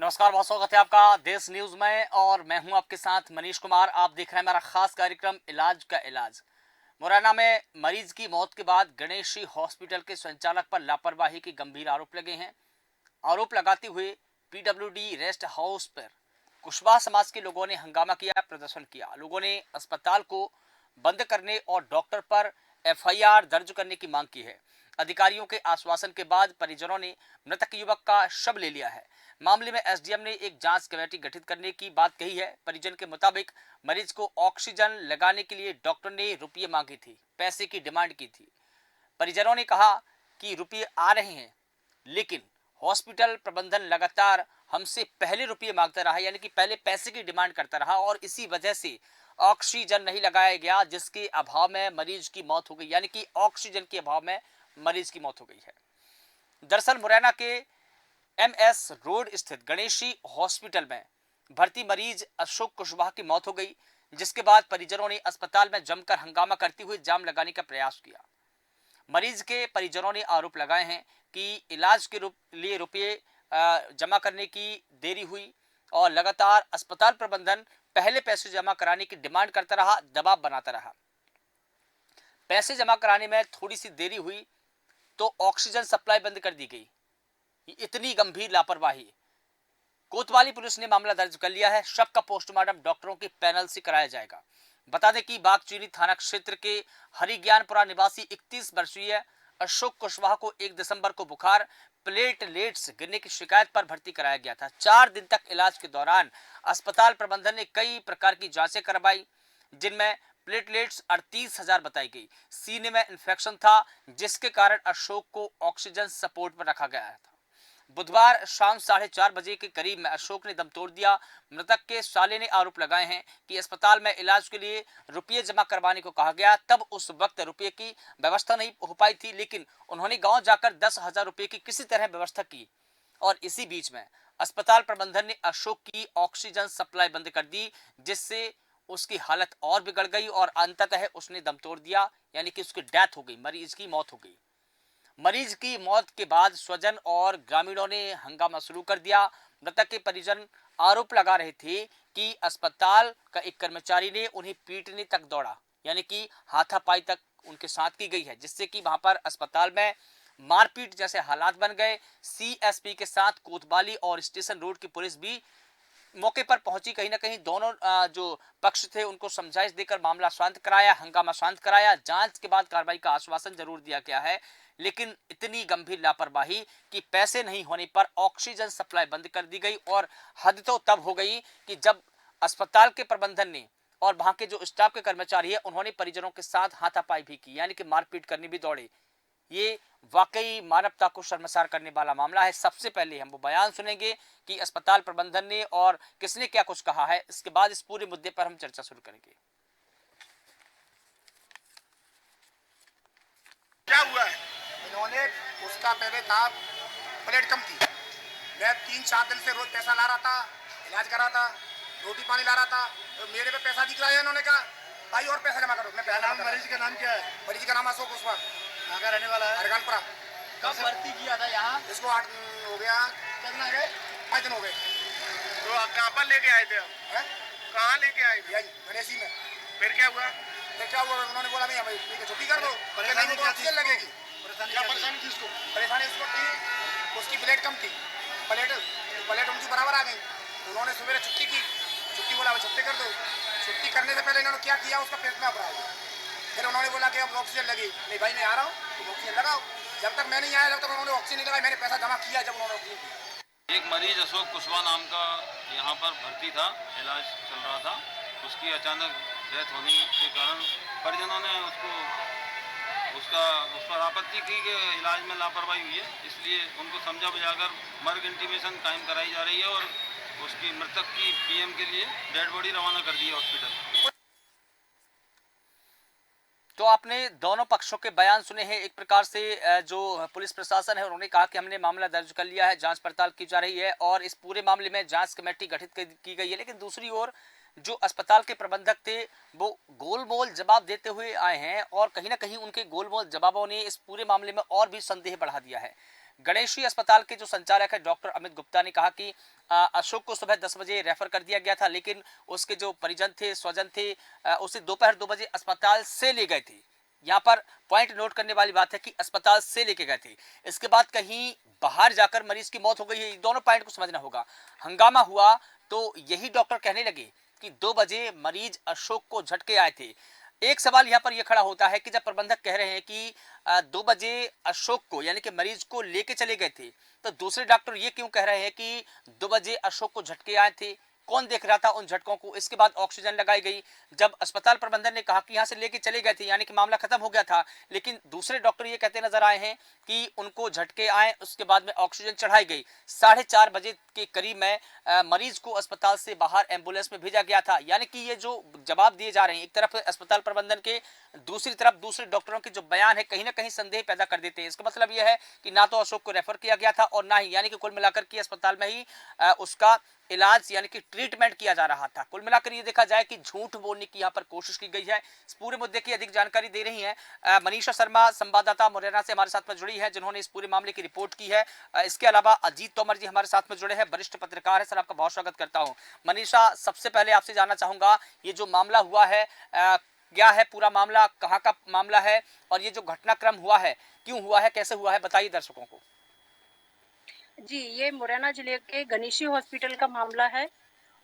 नमस्कार, बहुत स्वागत है आपका देश न्यूज में और मैं हूं आपके साथ मनीष कुमार। आप देख रहे हैं मेरा खास कार्यक्रम इलाज का इलाज। मुरैना में मरीज की मौत के बाद गणेशी हॉस्पिटल के संचालक पर लापरवाही के गंभीर आरोप लगे हैं। आरोप लगाते हुए पीडब्ल्यूडी रेस्ट हाउस पर कुशवाहा समाज के लोगों ने हंगामा किया, प्रदर्शन किया। लोगों ने अस्पताल को बंद करने और डॉक्टर पर एफआईआर दर्ज करने की मांग की है। अधिकारियों के आश्वासन के बाद परिजनों ने मृतक युवक का शव ले लिया है। मामले में एसडीएम ने एक जांच कमेटी गठित करने की बात कही है। परिजन के मुताबिक मरीज को ऑक्सीजन लगाने के लिए डॉक्टर ने रुपये मांगे थे, पैसे की डिमांड की थी। परिजनों ने कहा कि रुपये आ रहे हैं, लेकिन हॉस्पिटल प्रबंधन लगातार हमसे पहले रुपये मांगता रहा, यानी कि पहले पैसे की डिमांड करता रहा और इसी वजह से ऑक्सीजन नहीं लगाया गया, जिसके अभाव में मरीज की मौत हो गई। यानी कि ऑक्सीजन के अभाव में मरीज की मौत हो गई है। दरअसल मुरैना के एमएस रोड स्थित गणेशी हॉस्पिटल में भर्ती मरीज अशोक कुशवाहा की मौत हो गई, जिसके बाद परिजनों ने अस्पताल में जमकर हंगामा करते हुए जाम लगाने का प्रयास किया। मरीज के परिजनों ने आरोप लगाए हैं कि इलाज के लिए रुपये जमा करने की देरी हुई और लगातार अस्पताल प्रबंधन पहले पैसे जमा कराने की डिमांड करता रहा, दबाव बनाता रहा। पैसे जमा कराने में थोड़ी सी देरी हुई तो ऑक्सीजन सप्लाई बंद कर दी गई। इतनी गंभीर लापरवाही। कोतवाली पुलिस ने मामला दर्ज कर लिया है। शव का पोस्टमार्टम डॉक्टरों के पैनल से कराया जाएगा। बता दें कि बागचीनी थाना क्षेत्र के हरिज्ञानपुरा निवासी 31 वर्षीय अशोक कुशवाहा को 1 दिसंबर को बुखार, प्लेटलेट्स गिरने की शिकायत पर भर्ती कराया गया था। 4 दिन तक इलाज के दौरान अस्पताल प्रबंधन ने कई प्रकार की जांचें करवाई, जिनमें प्लेटलेट्स 38,000 बताई गई। सीने में इन्फेक्शन था, जिसके कारण अशोक को ऑक्सीजन सपोर्ट पर रखा गया था। बुधवार शाम 4:30 बजे के करीब में अशोक ने दम तोड़ दिया। मृतक के साले ने आरोप लगाए हैं कि अस्पताल में इलाज के लिए रुपये जमा करवाने को कहा गया। तब उस वक्त रुपये की व्यवस्था नहीं हो पाई थी, लेकिन उन्होंने गांव जाकर 10,000 रुपये की किसी तरह व्यवस्था की और इसी बीच में अस्पताल प्रबंधन ने अशोक की ऑक्सीजन सप्लाई बंद कर दी, जिससे उसकी हालत और बिगड़ गई और अंततः उसने दम तोड़ दिया, यानी कि उसकी डेथ हो गई, मरीज की मौत हो गई। मरीज की मौत के बाद स्वजन और ग्रामीणों ने हंगामा शुरू कर दिया। मृतक के परिजन आरोप लगा रहे थे कि अस्पताल का एक कर्मचारी ने उन्हें पीटने तक दौड़ा, यानी कि हाथापाई तक उनके साथ की गई है, जिससे कि वहां पर अस्पताल में मारपीट जैसे हालात बन गए। सीएसपी के साथ कोतवाली और स्टेशन रोड की पुलिस भी मौके पर पहुंची। कहीं ना कहीं दोनों जो पक्ष थे उनको समझाइश देकर मामला शांत कराया, हंगामा शांत कराया। जांच के बाद कार्रवाई का आश्वासन जरूर दिया गया है, लेकिन इतनी गंभीर लापरवाही कि पैसे नहीं होने पर ऑक्सीजन सप्लाई बंद कर दी गई। और हद तो तब हो गई कि जब अस्पताल के प्रबंधन ने और वहां के जो स्टाफ के कर्मचारी है उन्होंने परिजनों के साथ हाथापाई भी की, यानी कि मारपीट करने भी दौड़े। ये वाकई मानवता को शर्मसार करने वाला मामला है। सबसे पहले हम वो बयान सुनेंगे कि अस्पताल प्रबंधन ने और किसने क्या कुछ कहा है, इसके बाद इस पूरे मुद्दे पर हम चर्चा शुरू करेंगे। क्या हुआ है? इन्होंने उसका पहले था प्लेट कम थी। मैं 3-4 दिन से रोज पैसा ला रहा था, इलाज करा था, रोटी पानी ला रहा था, तो मेरे पे पैसा दिख रहा है। इन्होंने कहा भाई और पैसा जमा करो। मैं पैसा मरीज का नाम क्या है? मरीज का नाम अशोक कुशवाहा, कहाँ का रहने वाला है? हरिज्ञानपुरा। कब भर्ती किया था यहाँ? इसको 8 हो गया, कितना गए? 5 दिन हो गए। तो आप कहाँ पर लेके आए थे? कहाँ लेके आए थे? गणेशी में। फिर क्या हुआ? उन्होंने बोला नहीं हमें छुट्टी कर दो, परेशानी क्या थी? लगेगी। क्या परेशानी थी इसको? परेशानी इसको थी, उसकी प्लेट कम थी। प्लेट उनकी बराबर आ गई। उन्होंने सुबह छुट्टी की, छुट्टी बोला छुट्टी कर दो। छुट्टी करने से पहले इन्होंने क्या किया, उसका पेट में अपराध। फिर उन्होंने बोला कि अब ऑक्सीजन लगी। नहीं भाई मैं आ रहा हूँ, तुम ऑक्सीजन लगाओ। जब तक मैं नहीं आया, जब तक उन्होंने ऑक्सीजन नहीं लगाई, मैंने पैसा जमा किया जब उन्होंने ऑक्सीजन किया। एक मरीज अशोक कुशवाहा नाम का यहाँ पर भर्ती था, इलाज चल रहा था। उसकी अचानक डेथ होने के कारण परिजनों ने उस पर आपत्ति की कि इलाज में लापरवाही हुई है, इसलिए उनको समझा बुझाकर मर्ग इंटीमेशन कायम कराई जा रही है और उसकी मृतक की पीएम के लिए डेड बॉडी रवाना कर दी है हॉस्पिटल। तो आपने दोनों पक्षों के बयान सुने हैं। एक प्रकार से जो पुलिस प्रशासन है उन्होंने कहा कि हमने मामला दर्ज कर लिया है, जांच पड़ताल की जा रही है और इस पूरे मामले में जांच कमेटी गठित की गई है। लेकिन दूसरी ओर जो अस्पताल के प्रबंधक थे वो गोलमोल जवाब देते हुए आए हैं और कहीं ना कहीं उनके गोलमोल जवाबों ने इस पूरे मामले में और भी संदेह बढ़ा दिया है। गणेशी अस्पताल के जो संचालक है डॉक्टर अमित गुप्ता ने कहा कि अशोक को सुबह 10 बजे रेफर कर दिया गया था, लेकिन उसके जो परिजन थे, स्वजन थे, उसे दोपहर 2 बजे अस्पताल से ले गए थे। यहाँ पर पॉइंट नोट करने वाली बात है कि अस्पताल से लेके गए थे, इसके बाद कहीं बाहर जाकर मरीज की मौत हो गई है। दोनों पॉइंट को समझना होगा। हंगामा हुआ तो यही डॉक्टर कहने लगे कि 2 बजे मरीज अशोक को झटके आए थे। एक सवाल यहाँ पर यह खड़ा होता है कि जब प्रबंधक कह रहे हैं कि 2 बजे अशोक को यानी कि मरीज को लेके चले गए थे, तो दूसरे डॉक्टर ये क्यों कह रहे हैं कि 2 बजे अशोक को झटके आए थे? कौन देख रहा था उन झटकों को? इसके बाद ऑक्सीजन लगाई गई। जब अस्पताल प्रबंधन ने कहा कि यहाँ से लेके चले गए थे यानी कि मामला खत्म हो गया था, लेकिन दूसरे डॉक्टर ये कहते नजर आए हैं कि उनको झटके आए, उसके बाद में ऑक्सीजन चढ़ाई गई। 4:30 बजे के करीब में मरीज को अस्पताल से बाहर एम्बुलेंस में भेजा गया था। यानी कि ये जो जवाब दिए जा रहे हैं एक तरफ अस्पताल प्रबंधन के, दूसरी तरफ दूसरे डॉक्टरों के जो बयान है कहीं ना कहीं संदेह पैदा कर देते हैं। इसका मतलब यह है कि ना तो अशोक को रेफर किया गया था और ना ही यानी कि कुल मिलाकर के अस्पताल में ही उसका इलाज यानी कि ट्रीटमेंट किया जा रहा था। कुल मिलाकर ये देखा जाए कि झूठ बोलने की यहाँ पर कोशिश की गई है। इस पूरे मुद्दे की अधिक जानकारी दे रही हैं मनीषा शर्मा, संवाददाता मुरैना से हमारे साथ में जुड़ी है, जिन्होंने इस पूरे मामले की रिपोर्ट की है। इसके अलावा अजीत तोमर जी हमारे साथ में जुड़े हैं, वरिष्ठ पत्रकार है। सर, आपका बहुत स्वागत करता हूँ। मनीषा, सबसे पहले आपसे जानना चाहूंगा ये जो मामला हुआ है क्या है पूरा मामला, कहाँ का मामला है और ये जो घटनाक्रम हुआ है क्यों हुआ है, कैसे हुआ है, बताइए दर्शकों को। जी, ये मुरैना जिले के गणेशी हॉस्पिटल का मामला है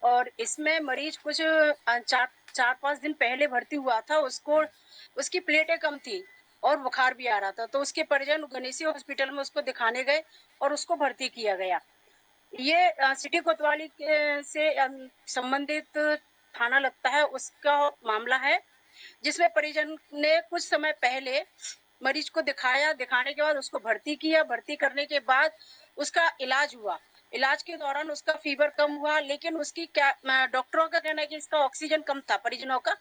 और इसमें मरीज कुछ 4-5 दिन पहले भर्ती हुआ था। उसकी प्लेटें कम थी और बुखार भी आ रहा था, तो उसके परिजन गणेशी हॉस्पिटल में उसको दिखाने गए और उसको भर्ती किया गया। ये सिटी कोतवाली से संबंधित थाना लगता है, उसका मामला है, जिसमें परिजन ने कुछ समय पहले मरीज को दिखाया, दिखाने के बाद उसको भर्ती किया। भर्ती करने के बाद उसका इलाज हुआ। इलाज के दौरान उसका फीवर कम हुआ, लेकिन उसकी क्या डॉक्टरों का कहना है कि इसका ऑक्सीजन कम था परिजनों का।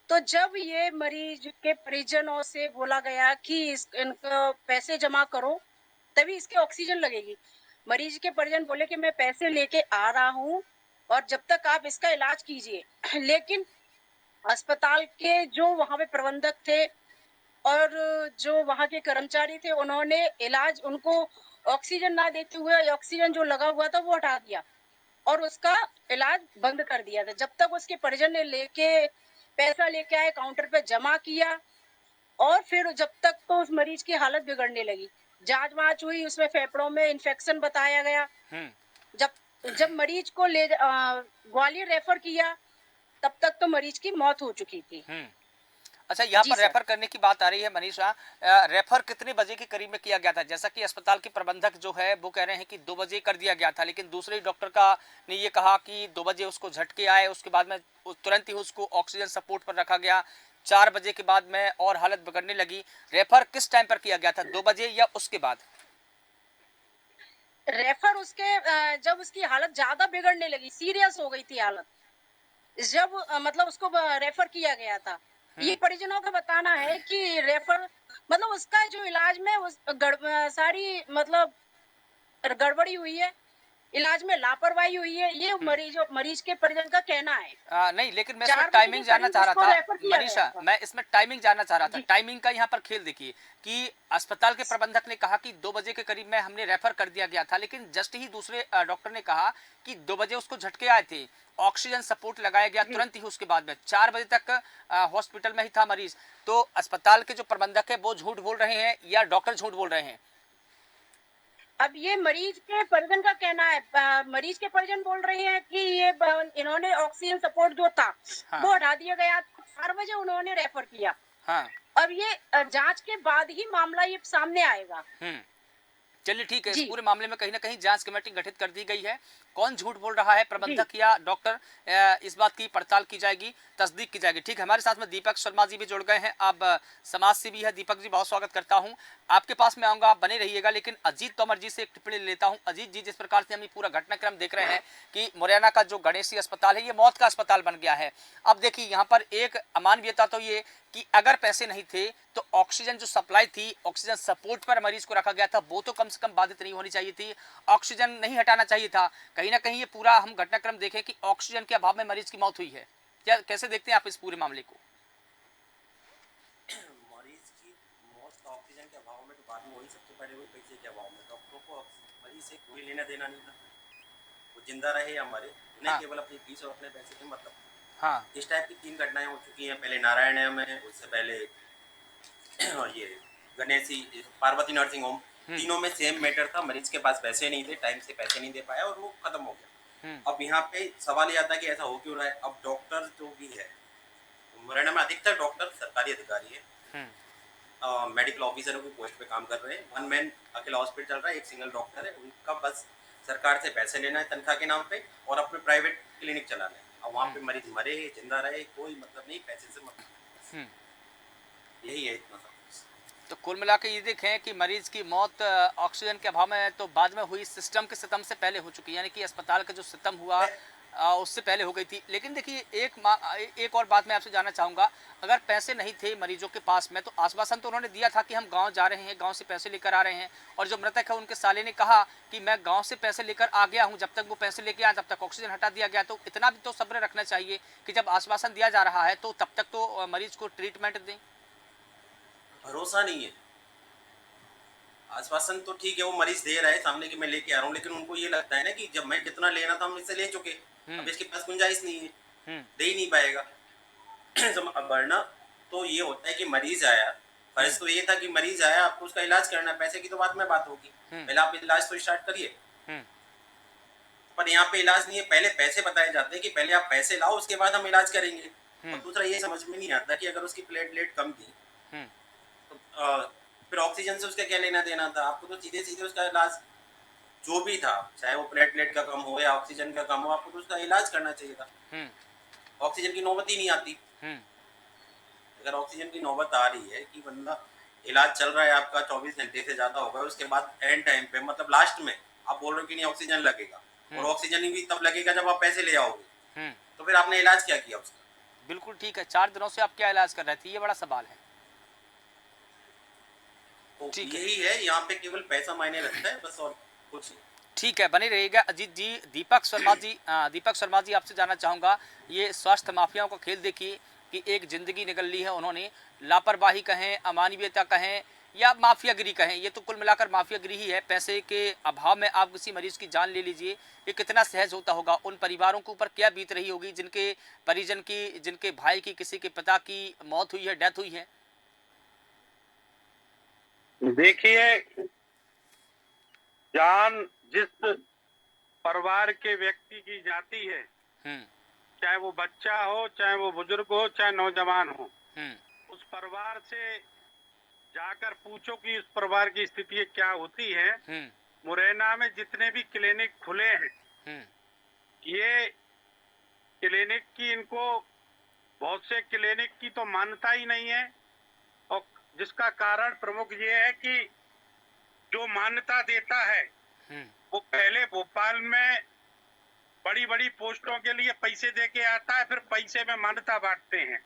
तो जब ये मरीज के परिजनों से बोला गया कि इनको पैसे जमा करो तभी इसके ऑक्सीजन लगेगी, मरीज के परिजन बोले कि मैं पैसे लेके आ रहा हूँ और जब तक आप इसका इलाज कीजिए। लेकिन अस्पताल के जो वहां पे प्रबंधक थे और जो वहां के कर्मचारी थे, उन्होंने इलाज उनको ऑक्सीजन ना देते हुए ऑक्सीजन जो लगा हुआ था वो हटा दिया और उसका इलाज बंद कर दिया था। जब तक उसके परिजन ने पैसा लेके आए, काउंटर पे जमा किया और फिर जब तक तो उस मरीज की हालत बिगड़ने लगी। जांच वाच हुई, उसमें फेफड़ों में इन्फेक्शन बताया गया। जब मरीज को ग्वालियर रेफर किया तब तक तो मरीज की मौत हो चुकी थी। अच्छा, यहाँ पर रेफर करने की बात आ रही है मनीषा, रेफर कितने बजे के करीब में किया गया था? जैसा कि अस्पताल के प्रबंधक जो है वो कह रहे हैं कि 2 बजे कर दिया गया था, लेकिन दूसरे डॉक्टर का ने ये कहा कि 2 बजे उसको झटके आए, उसके बाद में तुरंत ही उसको ऑक्सीजन सपोर्ट पर रखा गया। 4 बजे के बाद में और हालत बिगड़ने लगी। रेफर किस टाइम पर किया गया था, 2 बजे या उसके बाद? रेफर उसके जब उसकी हालत ज्यादा बिगड़ने लगी, सीरियस हो गई थी हालत, जब मतलब उसको रेफर किया गया था। ये परिजनों का बताना है कि रेफर मतलब उसका जो इलाज में सारी मतलब गड़बड़ी हुई है, इलाज में लापरवाही हुई है, ये मरीज के परिजन का कहना है। नहीं, लेकिन मैं इसमें टाइमिंग जानना चाह रहा था मनीषा, मैं इसमें टाइमिंग जानना चाह रहा था। टाइमिंग का यहाँ पर खेल देखिए कि अस्पताल के प्रबंधक ने कहा कि 2 बजे के करीब में हमने रेफर कर दिया गया था, लेकिन जस्ट ही दूसरे डॉक्टर ने कहा कि 2 बजे उसको झटके आए थे, ऑक्सीजन सपोर्ट लगाया गया तुरंत ही, उसके बाद में 4 बजे तक हॉस्पिटल में ही था मरीज। तो अस्पताल के जो प्रबंधक है वो झूठ बोल रहे हैं या डॉक्टर झूठ बोल रहे हैं? अब ये मरीज के परिजन का कहना है। मरीज के परिजन बोल रहे हैं कि ये इन्होंने ऑक्सीजन सपोर्ट जो था वो हटा दिया गया, 4 बजे उन्होंने रेफर किया। अब ये जांच के बाद ही मामला ये सामने आएगा। चलिए ठीक है, इस पूरे मामले में कहीं ना कहीं जांच कमेटी गठित कर दी गई है। कौन झूठ बोल रहा है, प्रबंधक या डॉक्टर, इस बात की पड़ताल की जाएगी, तस्दीक की जाएगी। ठीक है, हमारे साथ में दीपक शर्मा जी भी जुड़ गए हैं, आप समाज सेवी है। दीपक जी, बहुत स्वागत करता हूं, आपके पास में आऊंगा, आप बने रहिएगा। लेकिन अजीत तोमर जी से एक टिप्पणी लेता हूं। अजीत जी, जिस प्रकार से हम पूरा घटनाक्रम देख रहे हैं कि मुरैना का जो गणेशी अस्पताल है ये मौत का अस्पताल बन गया है। अब देखिए यहाँ पर एक अमानवीयता तो ये कि अगर पैसे नहीं थे तो ऑक्सीजन जो सप्लाई थी, ऑक्सीजन सपोर्ट पर मरीज को रखा गया था, वो तो कम से कम बाधित नहीं होनी चाहिए थी, ऑक्सीजन नहीं हटाना चाहिए था। कहीं ना कहीं ये पूरा हम घटनाक्रम देखें कि ऑक्सीजन के अभाव में मरीज की मौत हुई है। क्या कैसे देखते हैं आप इस पूरे मामले को? मरीज की मौत का ऑक्सीजन के अभाव में तो बाद में वही सबसे पहले वही पैसे के अभाव में डॉक्टरों को मरीज से कोई लेना देना नहीं था। वो जिंदा रहे या मरे, उन्हें हाँ। केवल अपनी फीस और अपने पैसे से मतलब। हाँ। इस टाइप की 3 घटनाएं हो चुकी हैं, पहले नारायण में, उससे पहले और ये गणेशी पार्वती नर्सिंग होम, तीनों में सेम मैटर था। मरीज के पास पैसे नहीं थे, टाइम से पैसे नहीं दे पाया और वो खत्म हो गया। अब यहाँ पे सवाल ये आता है कि ऐसा हो क्यों रहा है। अब डॉक्टर जो भी है, मुरैना में अधिकतर डॉक्टर सरकारी अधिकारी है, मेडिकल ऑफिसरों की पोस्ट पे काम कर रहे हैं। 1 मैन अकेला हॉस्पिटल चल रहा है, एक सिंगल डॉक्टर है। उनका बस सरकार से पैसे लेना है तनख्वाह के नाम पे और अपने प्राइवेट क्लिनिक चलाना है। अब वहाँ पे मरीज मरे जिंदा रहे कोई मतलब नहीं, पैसे से मतलब, यही है इतना सब। तो कुल मिला के ये देखें कि मरीज की मौत ऑक्सीजन के अभाव में तो बाद में हुई, सिस्टम के सितम से पहले हो चुकी, यानी कि अस्पताल का जो सितम हुआ उससे पहले हो गई थी। लेकिन देखिए एक और बात मैं आपसे जानना चाहूँगा, अगर पैसे नहीं थे मरीजों के पास में तो आश्वासन तो उन्होंने दिया था कि हम गांव जा रहे हैं, गांव से पैसे लेकर आ रहे हैं, और जो मृतक है उनके साले ने कहा कि मैं गांव से पैसे लेकर आ गया हूं, जब तक वो पैसे लेके आया तब तक ऑक्सीजन हटा दिया गया। तो इतना भी तो सब्र रखना चाहिए कि जब आश्वासन दिया जा रहा है तो तब तक तो मरीज को ट्रीटमेंट दें। भरोसा नहीं है। आश्वासन तो ठीक है, वो मरीज दे रहा है सामने कि मैं लेके आ रहा हूँ, लेकिन उनको ये लगता है ना कि जब मैं जितना लेना था हम इससे ले चुके, अब इसके पास गुंजाइश नहीं है, दे ही नहीं पाएगा। अब बढ़ना तो ये होता है कि मरीज आया, फर्ज तो ये था कि मरीज आया, आपको उसका इलाज करना है, पैसे की तो बाद में बात होगी, पहले आप इलाज तो स्टार्ट करिए। पर यहाँ पे इलाज नहीं है, पहले पैसे बताए जाते हैं कि पहले आप पैसे लाओ उसके बाद हम इलाज करेंगे। और दूसरा ये समझ में नहीं आता कि अगर उसकी प्लेटलेट कम थी तो फिर ऑक्सीजन से उसका क्या लेना देना था। आपको तो सीधे सीधे उसका इलाज जो भी था, चाहे वो प्लेटलेट का कम हो या ऑक्सीजन का कम हो, आपको तो उसका इलाज करना चाहिए था। ऑक्सीजन की नौबत ही नहीं आती। अगर ऑक्सीजन की नौबत आ रही है कि बंदा इलाज चल रहा है आपका 24 घंटे से ज्यादा होगा, उसके बाद एंड टाइम पे मतलब लास्ट में आप बोल रहे हो कि नहीं ऑक्सीजन लगेगा, और ऑक्सीजन भी तब लगेगा जब आप पैसे ले आओगे, तो फिर आपने इलाज क्या किया उसका। बिल्कुल ठीक है, 4 दिनों से आप क्या इलाज कर रहे थे, ये बड़ा सवाल है। तो यही है, यहाँ पे केवल पैसा मायने रखता है बस, और कुछ नहीं। ठीक है, बने रहिएगा अजीत जी। दीपक शर्मा जी आपसे जानना चाहूँगा, ये स्वास्थ्य माफियाओं का खेल देखिए कि एक जिंदगी निकल ली है उन्होंने, लापरवाही कहें, अमानवीयता कहें या माफियागिरी कहें, ये तो कुल मिलाकर माफियागिरी ही है। पैसे के अभाव में आप किसी मरीज की जान ले लीजिए, ये कितना सहज होता होगा। उन परिवारों के ऊपर क्या बीत रही होगी जिनके परिजन की, जिनके भाई की, किसी के पिता की मौत हुई है, डेथ हुई है। देखिए, जान जिस परिवार के व्यक्ति की जाती है, चाहे वो बच्चा हो, चाहे वो बुजुर्ग हो, चाहे नौजवान हो, उस परिवार से जाकर पूछो कि उस परिवार की स्थिति क्या होती है। मुरैना में जितने भी क्लिनिक खुले हैं, ये क्लिनिक की, इनको बहुत से क्लिनिक की तो मान्यता ही नहीं है, और जिसका कारण प्रमुख ये है कि जो मान्यता देता है वो पहले भोपाल में बड़ी बड़ी पोस्टों के लिए पैसे दे के आता है, फिर पैसे में मान्यता बांटते हैं।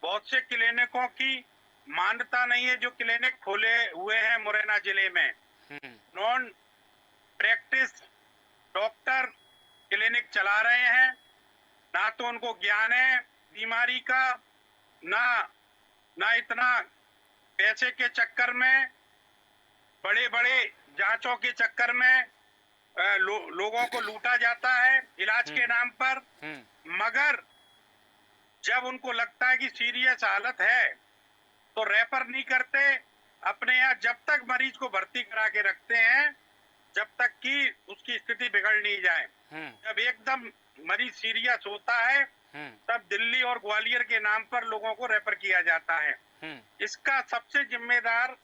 बहुत से क्लिनिकों की मान्यता नहीं है जो क्लिनिक खोले हुए हैं मुरैना जिले में। नॉन प्रैक्टिस डॉक्टर क्लिनिक चला रहे हैं, ना तो उनको ज्ञान है बीमारी का, ना इतना पैसे के चक्कर में, बड़े बड़े जांचों के चक्कर में लोगों को लूटा जाता है इलाज के नाम पर। मगर जब उनको लगता है कि सीरियस हालत है तो रेफर नहीं करते, अपने यहाँ जब तक मरीज को भर्ती करा के रखते हैं जब तक कि उसकी स्थिति बिगड़ नहीं जाए। जब एकदम मरीज सीरियस होता है तब दिल्ली और ग्वालियर के नाम पर लोगों को रेफर किया जाता है। इसका सबसे जिम्मेदार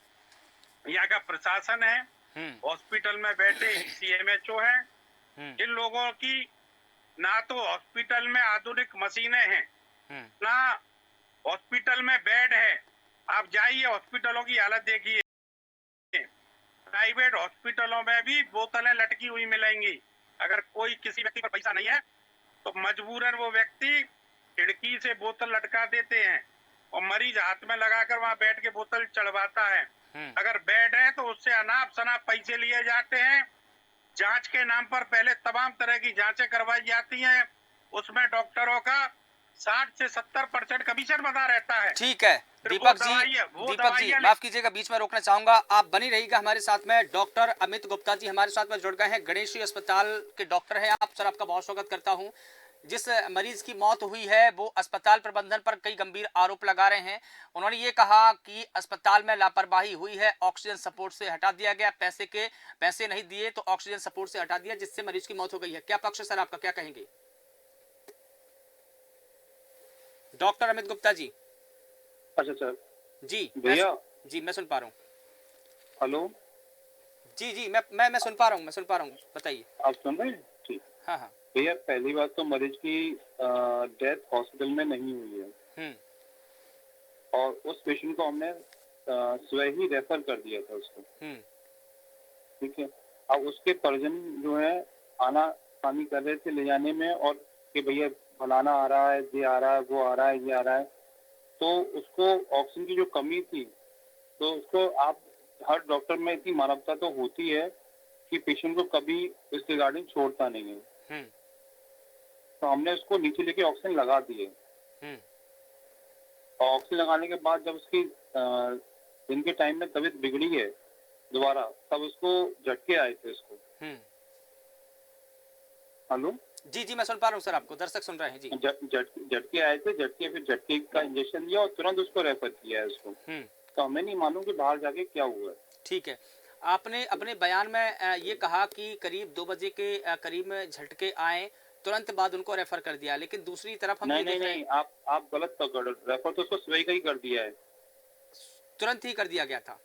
यहाँ का प्रशासन है, हॉस्पिटल में बैठे CMHO हैं। इन लोगों की ना तो हॉस्पिटल में आधुनिक मशीनें हैं, ना हॉस्पिटल में बेड है। आप जाइए हॉस्पिटलों की हालत देखिए, प्राइवेट हॉस्पिटलों में भी बोतलें लटकी हुई मिलेंगी। अगर कोई किसी व्यक्ति पर पैसा नहीं है तो मजबूरन वो व्यक्ति खिड़की से बोतल लटका देते हैं और मरीज हाथ में लगाकर वहां बैठ के बोतल चढ़वाता है। अगर बेड है तो उससे अनाप शनाप पैसे लिए जाते हैं। जांच के नाम पर पहले तमाम तरह की जांचें करवाई जाती हैं, उसमें डॉक्टरों का 60 से 70% कमीशन बना रहता है। ठीक है, दीपक वो जी दवाइयाँ माफ कीजिएगा, बीच में रोकना चाहूंगा, आप बनी रहिएगा हमारे साथ में। डॉक्टर अमित गुप्ता जी हमारे साथ में जुड़ गए हैं, गणेशी अस्पताल के डॉक्टर हैं आप। सर आपका बहुत स्वागत करता हूं। जिस मरीज की मौत हुई है वो अस्पताल प्रबंधन पर कई गंभीर आरोप लगा रहे हैं। उन्होंने ये कहा कि अस्पताल में लापरवाही हुई है, ऑक्सीजन सपोर्ट से हटा दिया गया, पैसे नहीं दिए तो ऑक्सीजन सपोर्ट से हटा दिया, जिससे मरीज की मौत हो गई है। क्या पक्ष है सर आपका, क्या कहेंगे डॉक्टर अमित गुप्ता जी? अच्छा सर जी भैया, जी मैं सुन पा रहा हूँ। हेलो, जी मैं सुन पा रहा हूँ, बताइए। आप सुन रहे हैं? ठीक। हाँ हाँ। भैया पहली बात तो मरीज की डेथ हॉस्पिटल में नहीं हुई है और उस पेशेंट को हमने स्वयं ही रेफर कर दिया था उसको। ठीक है। अब उसके परिजन जो है आना पानी कर रहे थे ले जाने में, और कि भैया फलाना आ रहा है, ये आ रहा है, वो आ रहा है, ये आ रहा है, तो उसको ऑक्सीजन की जो कमी थी, तो उसको आप हर डॉक्टर में इतनी मानवता तो होती है कि पेशेंट को कभी इस रिगार्डिंग छोड़ता नहीं है। तो हमने उसको नीचे लेके ऑक्सीजन लगा दिए और ऑक्सीजन लगाने के बाद जब उसकी दिन के टाइम में तबीयत बिगड़ी है दोबारा, तब उसको झटके आए थे उसको। हेलो जी मैं सुन पा रहा हूँ सर, आपको दर्शक सुन रहे हैं जी। झटके आए थे, झटके का इंजेक्शन दिया और तुरंत उसको रेफर किया है उसको। तो हमें नहीं मालूम कि बाहर जाके क्या हुआ है। ठीक है, आपने अपने बयान में ये कहा कि करीब 2 बजे के करीब में झटके आए, तुरंत बाद उनको रेफर कर दिया, लेकिन दूसरी तरफ हम नहीं, आप गलत पकड़ रहे हो। रेफर तो उसको सुबह का ही कर दिया है, तुरंत ही कर दिया गया था।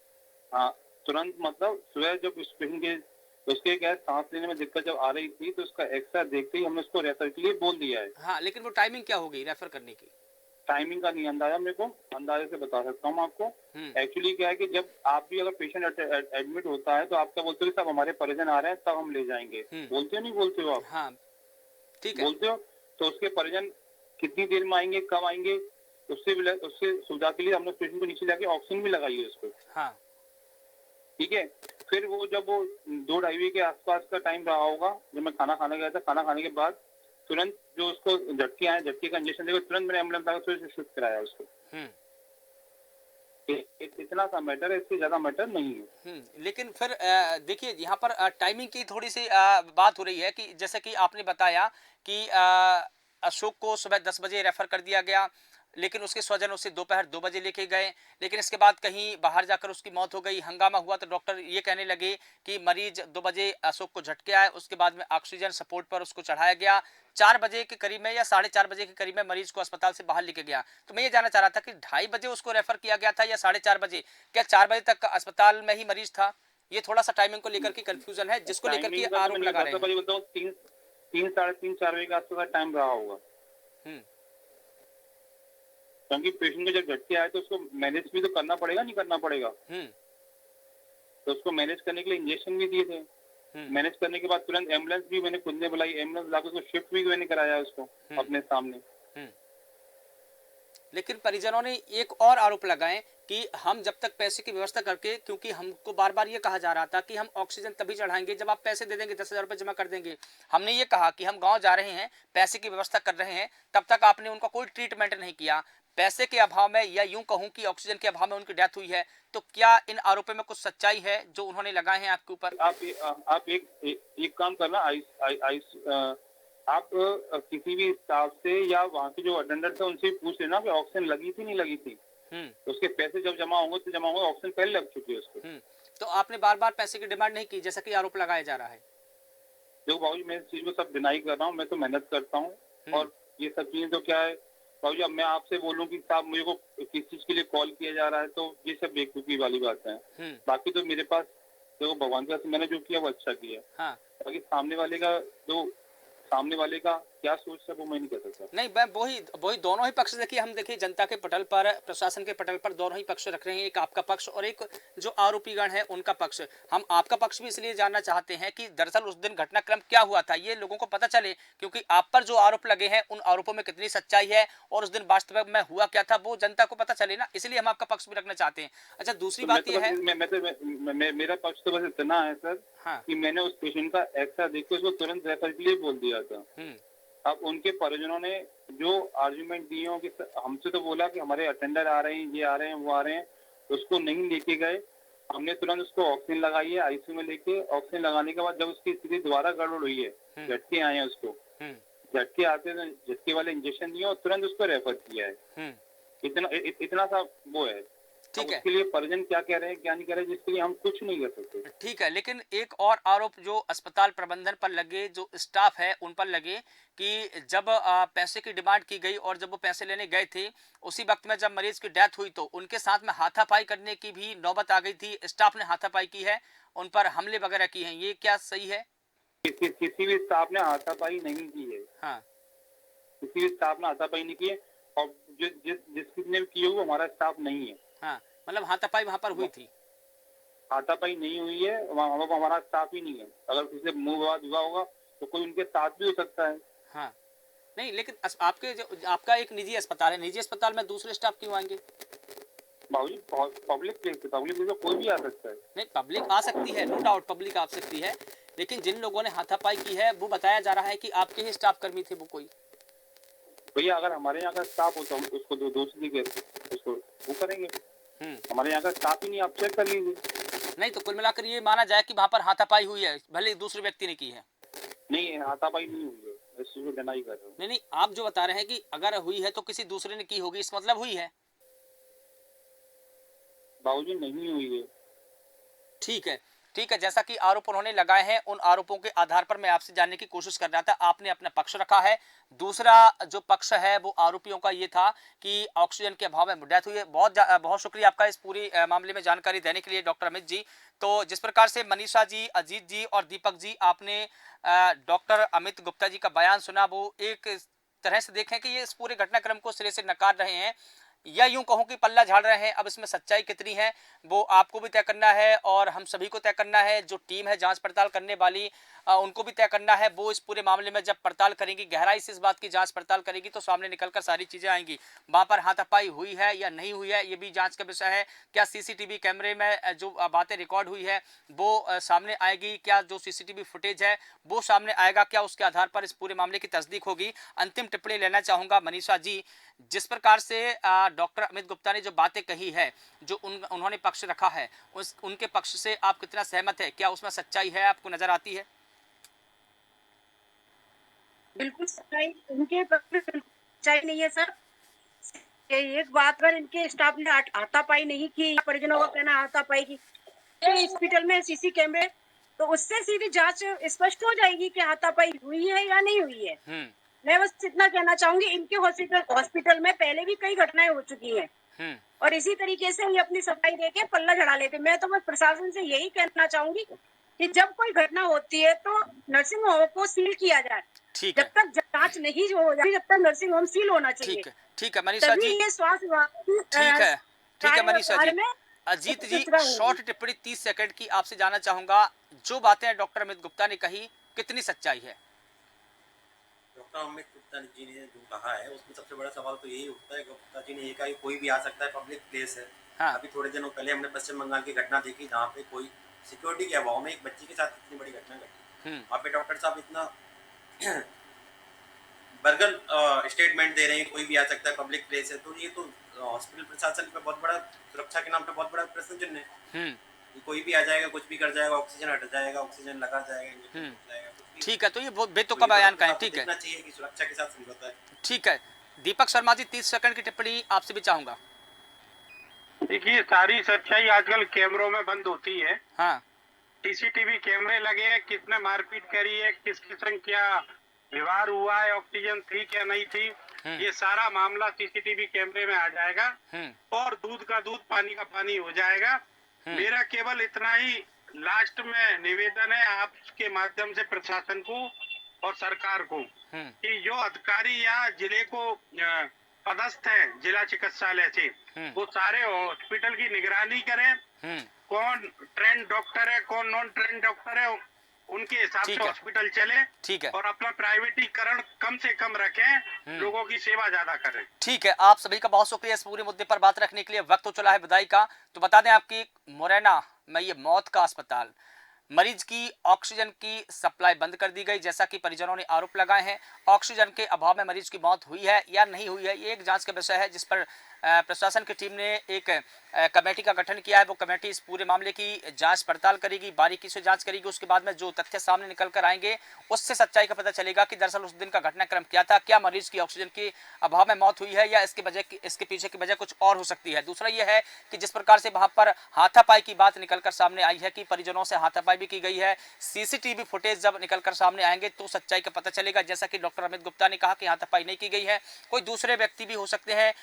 हाँ तुरंत, मतलब सुबह जब उस पेशेंट के उसके क्या सांस लेने में दिक्कत जब आ रही थी तो उसका एक्सरे देखते ही हमने उसको रेफर के लिए बोल दिया है। हाँ, लेकिन वो टाइमिंग क्या होगी रेफर करने की? टाइमिंग का नहीं अंदाजा, मेरे को अंदाजे से बता सकता हूँ आपको। एक्चुअली क्या है कि जब आप भी अगर पेशेंट एडमिट होता है तो आप क्या बोलते हो, सब हमारे परिजन आ रहे हैं तब हम ले जाएंगे, बोलते हो नहीं बोलते हो आप? हाँ ठीक है, बोलते हो। तो उसके परिजन कितनी देर में आएंगे, कब आएंगे, उससे सुविधा के लिए हमने पेशेंट को नीचे लाके ऑक्सीजन भी लगाई है उसको। हाँ ठीक है। फिर वो जब वो 2-2:30 के आसपास का टाइम रहा होगा जब मैं खाना खाने गया था, खाना खाने के बाद तुरंत जो उसको झटके आए, झटके का इंजेक्शन देकर तुरंत मैंने एम्बुलेंस आकर शिफ्ट कराया उसको। इतना सा मैटर है, इससे ज्यादा मैटर नहीं है। लेकिन फिर देखिए यहाँ पर टाइमिंग की थोड़ी सी बात हो रही है कि जैसे कि आपने बताया कि अशोक को सुबह 10 बजे रेफर कर दिया गया, लेकिन उसके स्वजन उसे दोपहर 2 बजे लेके गए, लेकिन इसके बाद कहीं बाहर जाकर उसकी मौत हो गई, हंगामा हुआ, तो डॉक्टर ये कहने लगे कि मरीज 2 बजे अशोक को झटके आए, उसके बाद में ऑक्सीजन सपोर्ट पर उसको चढ़ाया गया, 4 बजे के करीब में या 4:30 बजे के करीब में मरीज को अस्पताल से बाहर लेके गया। तो मैं ये जानना चाह रहा था कि 2:30 बजे उसको रेफर किया गया था या 4:30 बजे? क्या 4 बजे तक अस्पताल में ही मरीज था? ये थोड़ा सा टाइमिंग को लेकर की कंफ्यूजन है, जिसको लेकर के आरोप लगा रहे हैं। 3, 3:30, 4 बजे के आसपास टाइम रहा होगा, क्योंकि पेशेंट को जब झटके आए तो उसको मैनेज भी तो करना पड़ेगा, नहीं करना पड़ेगा? तो उसको मैनेज करने के लिए इंजेक्शन भी दिए थे। मैनेज करने के बाद तुरंत एम्बुलेंस भी मैंने खुद ने बुलाई, एम्बुलेंस लाकर उसको शिफ्ट भी मैंने कराया उसको अपने सामने। लेकिन परिजनों ने एक और आरोप लगाए कि हम जब तक पैसे की व्यवस्था करके, क्योंकि हमको बार बार ये कहा जा रहा था कि हम ऑक्सीजन तभी चढ़ाएंगे जब आप पैसे दे देंगे, 10,000 रुपये जमा कर देंगे। हमने ये कहा कि हम गांव जा रहे हैं, पैसे की व्यवस्था कर रहे हैं, तब तक आपने उनका कोई ट्रीटमेंट नहीं किया। पैसे के अभाव में, या यूं कहूं कि ऑक्सीजन के अभाव में उनकी डेथ हुई है। तो क्या इन आरोपों में कुछ सच्चाई है जो उन्होंने लगाए हैं आपके ऊपर? आप एक काम करना, आप किसी भी स्टाफ से या वहाँ के जो अटेंडेंट थे उनसे पूछ लेना कि ऑक्सीजन लगी थी नहीं लगी थी। तो उसके पैसे जब जमा होंगे तो जमा होंगे, ऑक्सीजन पहले लग चुकी है उसको। तो आपने बार बार पैसे की डिमांड नहीं की जैसा कि आरोप लगाया जा रहा है? देखो बाबूजी, मैं इस चीज को सब डिनाई कर रहा हूँ, मैं तो मेहनत करता हूँ और ये सब चीजें तो क्या है बाबूजी, अब मैं आपसे बोलूँ कि साहब मुझे को किस चीज के लिए कॉल किया जा रहा है, तो ये सब बेवकूफी वाली बात है। बाकी तो मेरे पास देखो भगवान का मैंने जो किया वो अच्छा किया। बाकी सामने वाले का क्या सोच है वो मैं नहीं कह सकता। नहीं, मैं वही दोनों ही पक्ष देखिए, हम देखिए जनता के पटल पर, प्रशासन के पटल पर दोनों ही पक्ष रख रहे हैं, एक आपका पक्ष और एक जो आरोपीगण है उनका पक्ष। हम आपका पक्ष भी इसलिए जानना चाहते हैं कि दरअसल उस दिन घटनाक्रम क्या हुआ था, ये लोगों को पता चले, क्योंकि आप पर जो आरोप लगे हैं उन आरोपों में कितनी सच्चाई है और उस दिन वास्तव में हुआ क्या था वो जनता को पता चले ना, इसलिए हम आपका पक्ष भी रखना चाहते हैं। अच्छा, दूसरी बात यह है, मेरा पक्ष तो बस इतना है सर कि मैंने उस पेशेंट का एक्सरे देख के उसको तुरंत रेफर के लिए बोल दिया था। अब उनके परिजनों ने जो आर्ग्यूमेंट दिए हो कि हमसे तो बोला कि हमारे अटेंडर आ रहे हैं, ये आ रहे हैं, वो आ रहे हैं, उसको नहीं लेके गए। हमने तुरंत उसको ऑक्सीजन लगाई है, आईसीयू में लेके। ऑक्सीजन लगाने के बाद जब उसकी स्थिति दोबारा गड़बड़ हुई है, झटके आए हैं उसको, झटके आते हैं, झटके वाले इंजेक्शन दिए और तुरंत उसको रेफर किया है। इतना सा वो है। ठीक है, उसके लिए परिजन क्या कह रहे हैं, क्या नहीं कह रहे, जिसके लिए हम कुछ नहीं कर सकते। ठीक है, लेकिन एक और आरोप जो अस्पताल प्रबंधन पर लगे, जो स्टाफ है उन पर लगे कि जब पैसे की डिमांड की गई और जब वो पैसे लेने गए थे, उसी वक्त में जब मरीज की डेथ हुई तो उनके साथ में हाथापाई करने की भी नौबत आ गई थी। स्टाफ ने हाथापाई की है, उन पर हमले वगैरह किए हैं, ये क्या सही है? किसी भी स्टाफ ने हाथापाई नहीं की है। हाँ, किसी भी स्टाफ ने हाथापाई नहीं की है और जिसने की है वो हमारा स्टाफ नहीं है। हाँ, मतलब हाथापाई वहां पर हुई थी? हाथापाई नहीं हुई है, हमारा स्टाफ ही नहीं है। अगर किसी से मुंह विवाद हुआ होगा तो कोई उनके साथ भी हो सकता है। हाँ, नहीं, लेकिन आपके जो आपका एक निजी अस्पताल है, निजी अस्पताल में दूसरे स्टाफ क्यों आएंगे? बाबूजी पब्लिक प्लेस है, पब्लिक प्लेस में कोई भी आ सकता है। नहीं, पब्लिक आ सकती है, नो डाउट पब्लिक आ सकती है, लेकिन जिन लोगों ने हाथापाई की है वो बताया जा रहा है कि आपके ही स्टाफ कर्मी थे वो कोई। भैया अगर हमारे यहाँ का स्टाफ हो तो हम उसको दोषी के उसको वो करेंगे। हमारे यहाँ का स्टाफ ही नहीं, आप चेक कर लीजिए। नहीं, तो कुल मिलाकर ये माना जाए कि वहां पर हाथापाई हुई है, भले दूसरे व्यक्ति ने की है। नहीं, हाथापाई नहीं हुई है, इस चीज को डिनाई कर रहा हूँ। नहीं, आप जो बता रहे हैं कि अगर हुई है तो किसी दूसरे ने की होगी, इस मतलब हुई है। बाबूजी नहीं हुई है। ठीक है, ठीक है, जैसा कि आरोप उन्होंने लगाए हैं, उन आरोपों के आधार पर मैं आपसे जानने की कोशिश कर रहा था। आपने अपना पक्ष रखा है। दूसरा जो पक्ष है वो आरोपियों का ये था कि ऑक्सीजन के अभाव में डेथ हुई है। बहुत शुक्रिया आपका इस पूरी मामले में जानकारी देने के लिए डॉक्टर अमित जी। तो जिस प्रकार से मनीषा जी, अजीत जी और दीपक जी, आपने डॉक्टर अमित गुप्ता जी का बयान सुना, वो एक तरह से देखें कि ये इस पूरे घटनाक्रम को सिरे से नकार रहे हैं या यूं कहूं कि पल्ला झाड़ रहे हैं। अब इसमें सच्चाई कितनी है वो आपको भी तय करना है और हम सभी को तय करना है। जो टीम है जांच पड़ताल करने वाली, उनको भी तय करना है। वो इस पूरे मामले में जब पड़ताल करेंगी, गहराई से इस बात की जांच पड़ताल करेगी, तो सामने निकलकर सारी चीजें आएंगी। वहां पर हाथापाई हुई है या नहीं हुई है, ये भी जांच का विषय है। क्या सीसीटीवी कैमरे में जो बातें रिकॉर्ड हुई है वो सामने आएगी? क्या जो सीसीटीवी फुटेज है वो सामने आएगा? क्या उसके आधार पर इस पूरे मामले की तस्दीक होगी? अंतिम टिप्पणी लेना चाहूंगा मनीषा जी, जिस प्रकार से डॉक्टर अमित गुप्ता ने जो बातें कही है, जो उन्होंने पक्ष रखा है, उनके पक्ष से आप कितना सहमत है? क्या उसमें सच्चाई है, आपको नजर आती है? बिल्कुल सच्चाई उनके पक्ष में बिल्कुल सच्चाई नहीं है सर। एक बात पर इनके स्टाफ ने हाथापाई नहीं की, परिजनों का कहना हाथापाई की। हॉस्पिटल में सीसी कैमरे, तो उससे सीधी जांच स्पष्ट हो जाएगी कि हाथापाई हुई है या नहीं हुई है। मैं बस इतना कहना चाहूंगी, इनके हॉस्पिटल में पहले भी कई घटनाएं हो चुकी हैं और इसी तरीके से ये अपनी सफाई देके पल्ला झड़ा लेते। मैं तो बस प्रशासन से यही कहना चाहूंगी कि जब कोई घटना होती है तो नर्सिंग होम को सील किया जाए। ठीक है, जब तक जांच नहीं हो जाती, जब तक नर्सिंग होम सील होना चाहिए। ठीक है मनीषा जी, ये स्वास्थ्य विभाग ठीक है मनीषा जी। अजीत जी, शॉर्ट टिप्पणी 30 सेकंड की आपसे जानना चाहूंगा, जो बातें डॉक्टर अमित गुप्ता ने कही कितनी सच्चाई है? डॉक्टर अमित गुप्ता जी ने जो कहा है उसमें सबसे बड़ा सवाल तो यही उठता है। गुप्ता जी ने ये कहा कि कोई भी आ सकता है, पब्लिक प्लेस है। हाँ। अभी थोड़े दिनों पहले हमने पश्चिम बंगाल की घटना देखी जहाँ पे कोई सिक्योरिटी के अभाव में एक बच्ची के साथ इतनी बड़ी घटना घटी। वहाँ पे डॉक्टर साहब इतना बर्गन स्टेटमेंट दे रहे हैं कोई भी आ सकता है, पब्लिक प्लेस है। तो ये तो हॉस्पिटल प्रशासन पे बहुत बड़ा, सुरक्षा के नाम पे बहुत बड़ा प्रश्न चिन्ह है। कोई भी आ जाएगा, कुछ भी कर जाएगा, ऑक्सीजन हट जाएगा, ऑक्सीजन लगा जाएगा, इंजेक्शन हो जाएगा। ठीक है, तो ये बहुत बेतुका बयान का है। ठीक है, चाहिए कि सुरक्षा के साथ समझौता है। ठीक है, दीपक शर्मा जी 30 सेकंड की टिप्पणी आपसे भी चाहूंगा। देखिए, सारी सच्चाई आजकल कैमरों में बंद होती है। हाँ, सीसीटीवी कैमरे लगे हैं, किसने मारपीट करी है, किसके संग क्या व्यवहार हुआ है, ऑक्सीजन थी क्या नहीं थी, ये सारा मामला सीसीटीवी कैमरे में आ जाएगा और दूध का दूध, पानी का पानी हो जाएगा। मेरा केवल इतना ही लास्ट में निवेदन है आपके माध्यम से प्रशासन को और सरकार को कि जो अधिकारी यहाँ जिले को पदस्थ है जिला चिकित्सालय से, वो सारे हॉस्पिटल की निगरानी करें। कौन ट्रेंड डॉक्टर है, कौन नॉन ट्रेंड डॉक्टर है, उनके हिसाब से हॉस्पिटल चले। ठीक है, और अपना प्राइवेटीकरण कम से कम रखें, लोगों की सेवा ज्यादा करें। ठीक है, आप सभी का बहुत शुक्रिया इस पूरे मुद्दे पर बात रखने के लिए। वक्त तो चला है विदाई का, तो बता दें आपकी मुरैना में ये मौत का अस्पताल, मरीज की ऑक्सीजन की सप्लाई बंद कर दी गई, जैसा कि परिजनों ने आरोप लगाए हैं। ऑक्सीजन के अभाव में मरीज की मौत हुई है या नहीं हुई है, ये एक जांच का विषय है, जिस पर प्रशासन की टीम ने एक कमेटी का गठन किया है। वो कमेटी इस पूरे मामले की जांच पड़ताल करेगी, बारीकी से जांच करेगी। उसके बाद में जो तथ्य सामने निकल कर आएंगे उससे सच्चाई का पता चलेगा कि दरअसल उस दिन का घटनाक्रम क्या था, क्या मरीज की ऑक्सीजन के अभाव में मौत हुई है या इसके पीछे की वजह कुछ और हो सकती है। दूसरा यह है कि जिस प्रकार से वहां पर हाथापाई की बात निकलकर सामने आई है कि परिजनों से हाथापाई भी की गई है, सीसीटीवी फुटेज जब निकलकर सामने आएंगे तो सच्चाई का पता चलेगा। जैसा कि डॉक्टर अमित गुप्ता ने कहा कि हाथापाई नहीं की गई है, कोई दूसरे व्यक्ति भी हो सकते हैं,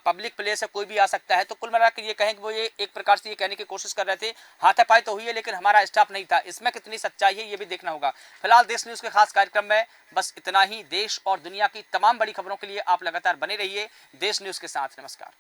पब्लिक प्लेस है, कोई भी आ सकता है। तो कुल मिलाकर ये कहें कि वो ये एक प्रकार से ये कहने की कोशिश कर रहे थे हाथापाई तो हुई है लेकिन हमारा स्टाफ नहीं था। इसमें कितनी सच्चाई है ये भी देखना होगा। फिलहाल देश न्यूज के खास कार्यक्रम में बस इतना ही। देश और दुनिया की तमाम बड़ी खबरों के लिए आप लगातार बने रहिए देश न्यूज के साथ। नमस्कार।